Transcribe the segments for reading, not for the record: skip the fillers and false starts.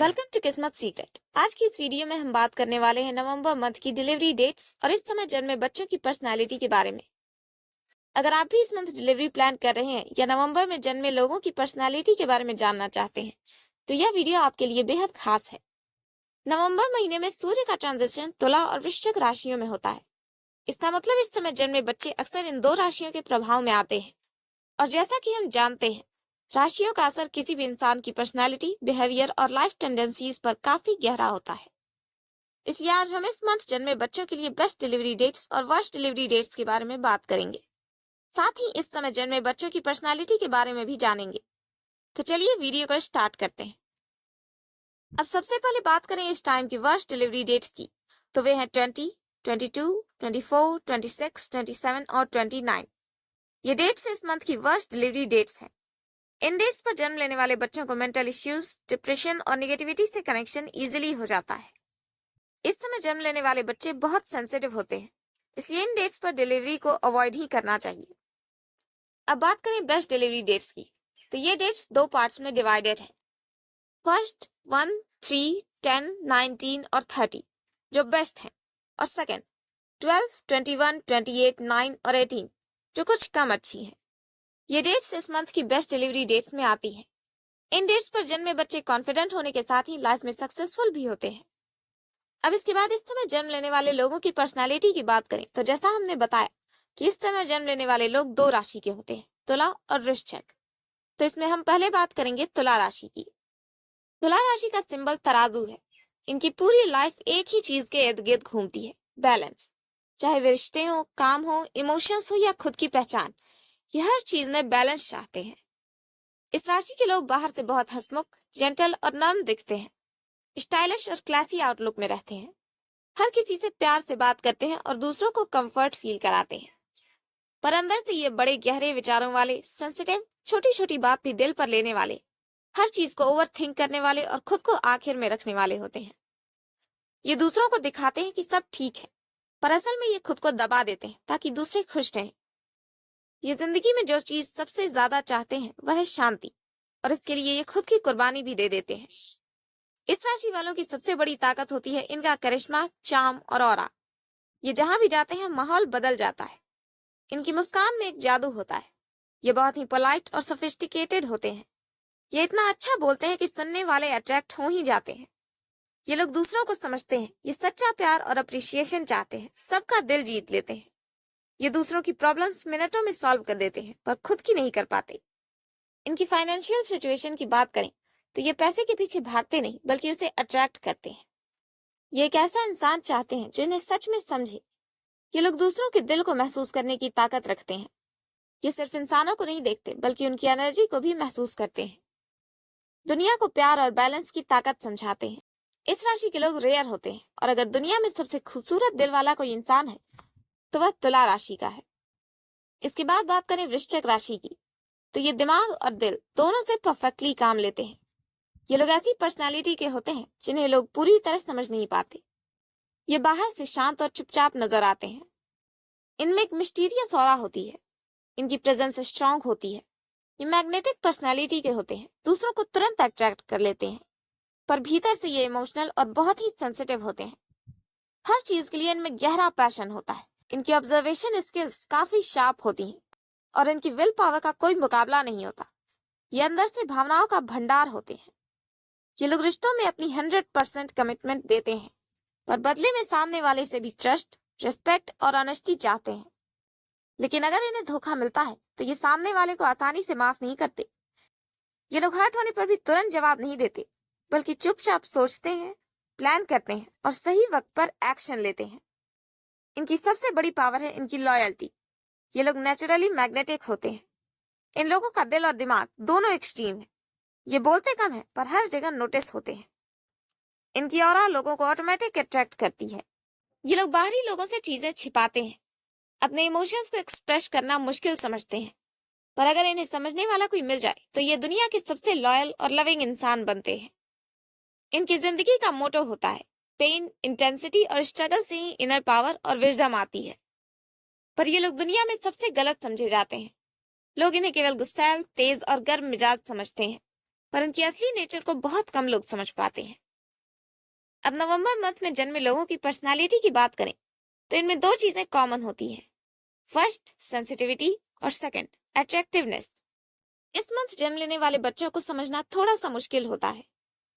Welcome to किस्मत secret. आज की इस वीडियो में हम बात करने वाले हैं नवंबर मंथ की डिलीवरी डेट्स और इस समय जन्मे बच्चों की पर्सनालिटी के बारे में। अगर आप भी इस मंथ डिलीवरी प्लान कर रहे हैं या नवंबर में जन्मे लोगों की पर्सनालिटी के बारे में जानना चाहते हैं तो यह वीडियो आपके लिए बेहद खास है। नवंबर महीने में सूर्य का ट्रांजिशन तुला और वृश्चिक राशियों में होता है। इसका मतलब इस समय जन्मे बच्चे अक्सर इन दो राशियों के प्रभाव में आते हैं और जैसा कि हम जानते हैं राशियों का असर किसी भी इंसान की पर्सनालिटी, बिहेवियर और लाइफ टेंडेंसीज पर काफी गहरा होता है। इसलिए आज हम इस मंथ जन्मे बच्चों के लिए बेस्ट डिलीवरी डेट्स और वर्स्ट डिलीवरी डेट्स के बारे में बात करेंगे। साथ ही इस समय जन्मे बच्चों की पर्सनालिटी के बारे में भी जानेंगे। तो चलिए वीडियो को स्टार्ट करते हैं। अब सबसे पहले बात करें इस टाइम की वर्स्ट डिलीवरी डेट्स की, तो वे हैं 20, 22, 24, 26, 27 और 29। ये डेट्स इस मंथ की वर्स्ट डिलीवरी डेट्स हैं। इन डेट्स पर जन्म लेने वाले बच्चों को मेंटल इश्यूज, डिप्रेशन और नेगेटिविटी से कनेक्शन इजीली हो जाता है। इस समय जन्म लेने वाले बच्चे बहुत सेंसिटिव होते हैं, इसलिए इन डेट्स पर डिलीवरी को अवॉइड ही करना चाहिए। अब बात करें बेस्ट डिलीवरी डेट्स की, तो ये डेट्स दो पार्ट्स में डिवाइडेड है। फर्स्ट 1, 3, 10, 19 और 30 जो बेस्ट हैं, और सेकेंड 12, 21, 28, 9 और 18 जो कुछ कम अच्छी हैं। ये डेट्स इस मंथ की बेस्ट डिलीवरी डेट्स में आती हैं। इन डेट्स पर जन्मे बच्चे कॉन्फिडेंट होने के साथ ही लाइफ में सक्सेसफुल भी होते हैं। अब इसके बाद इस समय जन्म लेने वाले लोगों की पर्सनालिटी की बात करें तो जैसा हमने बताया कि इस समय जन्म लेने वाले लोग दो राशि के होते हैं, तुला और वृश्चिक। तो इसमें हम पहले बात करेंगे तुला राशि की। तुला राशि का सिंबल तराजू है। इनकी पूरी लाइफ एक ही चीज के इर्द गिर्द घूमती है, बैलेंस। चाहे वे रिश्ते हो, काम हो, इमोशंस हो या खुद की पहचान, ये हर चीज में बैलेंस चाहते हैं। इस राशि के लोग बाहर से बहुत हंसमुख, जेंटल और नर्म दिखते हैं, स्टाइलिश और क्लासी आउटलुक में रहते हैं, हर किसी से प्यार से बात करते हैं और दूसरों को कंफर्ट फील कराते हैं। पर अंदर से ये बड़े गहरे विचारों वाले, सेंसिटिव, छोटी छोटी बात भी दिल पर लेने वाले, हर चीज को ओवर थिंक करने वाले और खुद को आखिर में रखने वाले होते हैं। ये दूसरों को दिखाते हैं कि सब ठीक है, पर असल में ये खुद को दबा देते हैं ताकि दूसरे खुश रहें। ये जिंदगी में जो चीज सबसे ज्यादा चाहते हैं वह है शांति, और इसके लिए ये खुद की कुर्बानी भी दे देते हैं। इस राशि वालों की सबसे बड़ी ताकत होती है इनका करिश्मा, चार्म और ऑरा। ये जहां भी जाते हैं माहौल बदल जाता है। इनकी मुस्कान में एक जादू होता है। ये बहुत ही पोलाइट और सोफिस्टिकेटेड होते हैं। ये इतना अच्छा बोलते हैं कि सुनने वाले अट्रैक्ट हो ही जाते हैं। ये लोग दूसरों को समझते हैं, ये सच्चा प्यार और अप्रिसिएशन चाहते हैं, सबका दिल जीत लेते हैं। ये दूसरों की प्रॉब्लम्स मिनटों में सॉल्व कर देते हैं, पर खुद की नहीं कर पाते। इनकी फाइनेंशियल सिचुएशन की बात करें तो ये पैसे के पीछे भागते नहीं बल्कि उसे अट्रैक्ट करते हैं। ये एक ऐसा इंसान चाहते हैं जो इन्हें सच में समझे। ये लोग दूसरों के दिल को महसूस करने की ताकत रखते हैं। ये सिर्फ इंसानों को नहीं देखते बल्कि उनकी एनर्जी को भी महसूस करते हैं। दुनिया को प्यार और बैलेंस की ताकत समझाते हैं। इस राशि के लोग रेयर होते हैं, और अगर दुनिया में सबसे खूबसूरत दिल वाला कोई इंसान है तो वह तुला राशि का है। इसके बाद बात करें वृश्चिक राशि की, तो ये दिमाग और दिल दोनों से परफेक्टली काम लेते हैं। ये लोग ऐसी पर्सनालिटी के होते हैं जिन्हें लोग पूरी तरह समझ नहीं पाते। ये बाहर से शांत और चुपचाप नजर आते हैं। इनमें एक मिस्टीरियस ऑरा होती है। इनकी प्रेजेंस स्ट्रांग होती है। ये मैग्नेटिक पर्सनालिटी के होते हैं, दूसरों को तुरंत अट्रैक्ट कर लेते हैं, पर भीतर से ये इमोशनल और बहुत ही सेंसिटिव होते हैं। हर चीज के लिए इनमें गहरा पैशन होता है। इनकी ऑब्जर्वेशन स्किल्स काफी शार्प होती हैं और इनकी विल पावर का कोई मुकाबला नहीं होता। ये अंदर से भावनाओं का भंडार होते हैं। ये लोग रिश्तों में अपनी 100% कमिटमेंट देते हैं, पर बदले में सामने वाले से भी ट्रस्ट, रिस्पेक्ट और ऑनेस्टी चाहते हैं। लेकिन अगर इन्हें धोखा मिलता है तो ये सामने वाले को आसानी से माफ नहीं करते। ये लोग हर्ट होने पर भी तुरंत जवाब नहीं देते, बल्कि चुपचाप सोचते हैं, प्लान करते हैं और सही वक्त पर एक्शन लेते हैं। इनकी सबसे बड़ी पावर है इनकी लॉयल्टी। ये लोग नेचुरली मैग्नेटिक होते हैं। इन लोगों का दिल और दिमाग दोनों एक्सट्रीम है। ये बोलते कम है पर हर जगह नोटिस होते हैं। इनकी ऑरा लोगों को ऑटोमेटिक अट्रैक्ट करती है। ये लोग बाहरी लोगों से चीजें छिपाते हैं, अपने इमोशंस को एक्सप्रेस करना मुश्किल समझते हैं, पर अगर इन्हें समझने वाला कोई मिल जाए तो ये दुनिया के सबसे लॉयल और लविंग इंसान बनते हैं। इनकी जिंदगी का मोटो होता है पेन, इंटेंसिटी और स्ट्रगल से ही इनर पावर और विजडम आती है। पर ये लोग दुनिया में सबसे गलत समझे जाते हैं। लोग इन्हें केवल गुस्सैल, तेज और गर्म मिजाज समझते हैं, पर उनकी असली नेचर को बहुत कम लोग समझ पाते हैं। अब नवंबर मंथ में जन्मे लोगों की पर्सनालिटी की बात करें तो इनमें दो चीजें कॉमन होती हैं। फर्स्ट, सेंसिटिविटी, और सेकंड, अट्रैक्टिवनेस। इस मंथ जन्म लेने वाले बच्चों को समझना थोड़ा सा मुश्किल होता है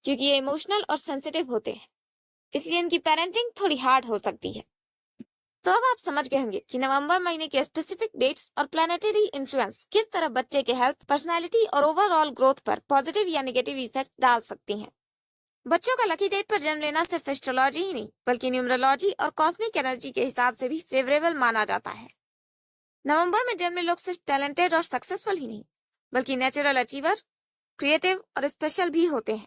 क्योंकि ये इमोशनल और सेंसिटिव होते हैं, इसलिए इनकी पेरेंटिंग थोड़ी हार्ड हो सकती है। तो अब आप समझ गए होंगे कि नवंबर महीने के स्पेसिफिक डेट्स और प्लानिटरी इन्फ्लुएंस किस तरह बच्चे के हेल्थ, पर्सनालिटी और ओवरऑल ग्रोथ पर पॉजिटिव या नेगेटिव इफेक्ट डाल सकती हैं। बच्चों का लकी डेट पर जन्म लेना सिर्फ एस्ट्रोलॉजी ही नहीं बल्कि न्यूमरोलॉजी और कॉस्मिक एनर्जी के हिसाब से भी फेवरेबल माना जाता है। नवंबर में जन्मे लोग सिर्फ टैलेंटेड और सक्सेसफुल ही नहीं बल्कि नेचुरल अचीवर, क्रिएटिव और स्पेशल भी होते हैं।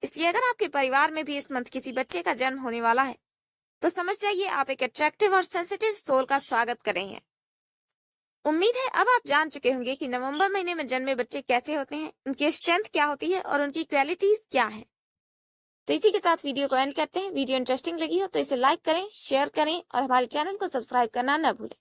इसलिए अगर आपके परिवार में भी इस मंथ किसी बच्चे का जन्म होने वाला है तो समझ जाइए आप एक अट्रैक्टिव और सेंसिटिव सोल का स्वागत कर रहे हैं। उम्मीद है अब आप जान चुके होंगे कि नवंबर महीने में जन्मे बच्चे कैसे होते हैं, उनकी स्ट्रेंथ क्या होती है और उनकी क्वालिटीज क्या हैं। तो इसी के साथ वीडियो को एंड करते हैं। वीडियो इंटरेस्टिंग लगी हो तो इसे लाइक करें, शेयर करें और हमारे चैनल को सब्सक्राइब करना न भूलें।